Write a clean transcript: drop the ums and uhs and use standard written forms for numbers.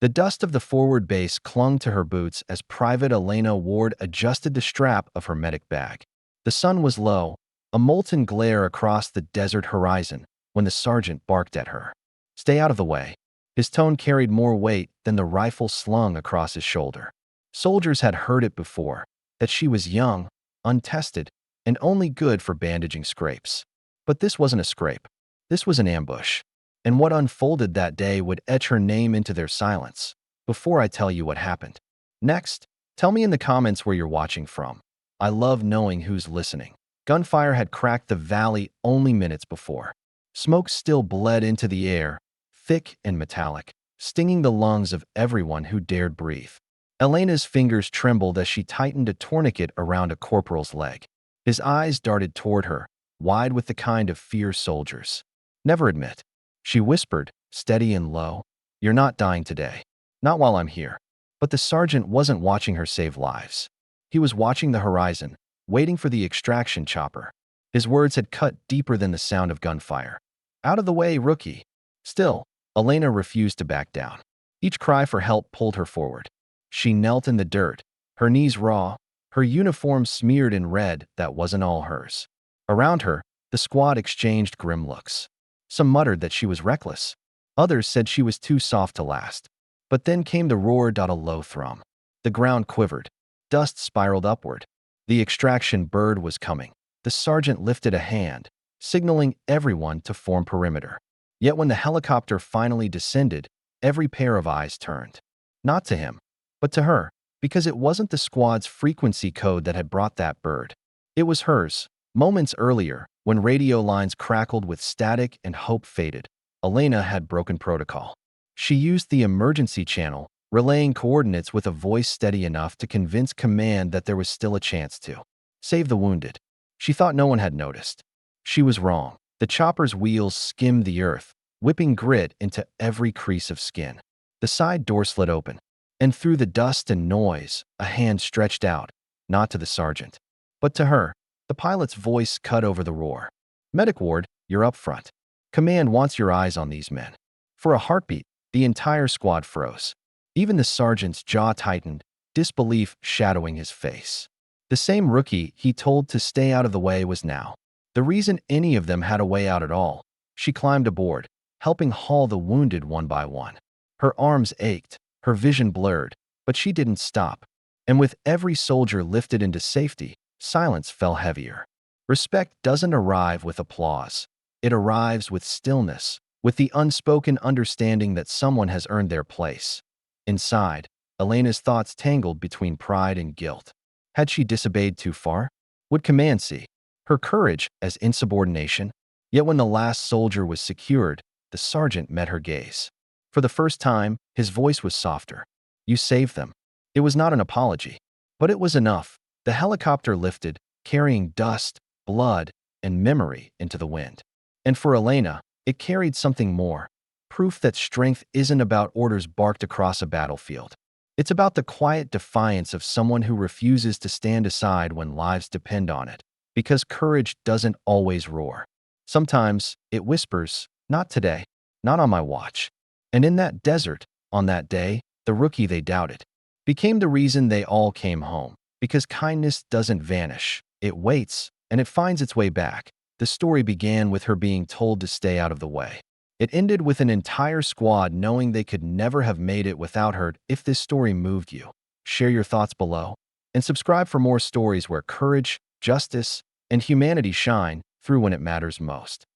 The dust of the forward base clung to her boots as Private Elena Ward adjusted the strap of her medic bag. The sun was low, a molten glare across the desert horizon, when the sergeant barked at her. "Stay out of the way." His tone carried more weight than the rifle slung across his shoulder. Soldiers had heard it before, that she was young, untested, and only good for bandaging scrapes. But this wasn't a scrape. This was an ambush. And what unfolded that day would etch her name into their silence. Before I tell you what happened next, tell me in the comments where you're watching from. I love knowing who's listening. Gunfire had cracked the valley only minutes before. Smoke still bled into the air, thick and metallic, stinging the lungs of everyone who dared breathe. Elena's fingers trembled as she tightened a tourniquet around a corporal's leg. His eyes darted toward her, wide with the kind of fear soldiers never admit. She whispered, steady and low, "You're not dying today. Not while I'm here." But the sergeant wasn't watching her save lives. He was watching the horizon, waiting for the extraction chopper. His words had cut deeper than the sound of gunfire. "Out of the way, rookie." Still, Elena refused to back down. Each cry for help pulled her forward. She knelt in the dirt, her knees raw, her uniform smeared in red that wasn't all hers. Around her, the squad exchanged grim looks. Some muttered that she was reckless. Others said she was too soft to last. But then came the roar. A low thrum. The ground quivered. Dust spiraled upward. The extraction bird was coming. The sergeant lifted a hand, signaling everyone to form perimeter. Yet when the helicopter finally descended, every pair of eyes turned. Not to him, but to her, because it wasn't the squad's frequency code that had brought that bird. It was hers. Moments earlier, when radio lines crackled with static and hope faded, Elena had broken protocol. She used the emergency channel, relaying coordinates with a voice steady enough to convince command that there was still a chance to save the wounded. She thought no one had noticed. She was wrong. The chopper's wheels skimmed the earth, whipping grit into every crease of skin. The side door slid open, and through the dust and noise, a hand stretched out, not to the sergeant, but to her. The pilot's voice cut over the roar. "Medic Ward, you're up front. Command wants your eyes on these men." For a heartbeat, the entire squad froze. Even the sergeant's jaw tightened, disbelief shadowing his face. The same rookie he told to stay out of the way was now the reason any of them had a way out at all. She climbed aboard, helping haul the wounded one by one. Her arms ached, her vision blurred, but she didn't stop. And with every soldier lifted into safety, silence fell heavier. Respect doesn't arrive with applause. It arrives with stillness, with the unspoken understanding that someone has earned their place. Inside, Elena's thoughts tangled between pride and guilt. Had she disobeyed too far? Would command see her courage as insubordination? Yet when the last soldier was secured, the sergeant met her gaze. For the first time, his voice was softer. "You saved them." It was not an apology, but it was enough. The helicopter lifted, carrying dust, blood, and memory into the wind. And for Elena, it carried something more. Proof that strength isn't about orders barked across a battlefield. It's about the quiet defiance of someone who refuses to stand aside when lives depend on it. Because courage doesn't always roar. Sometimes it whispers, "Not today, not on my watch." And in that desert, on that day, the rookie they doubted became the reason they all came home. Because kindness doesn't vanish. It waits, and it finds its way back. The story began with her being told to stay out of the way. It ended with an entire squad knowing they could never have made it without her. If this story moved you, share your thoughts below, and subscribe for more stories where courage, justice, and humanity shine through when it matters most.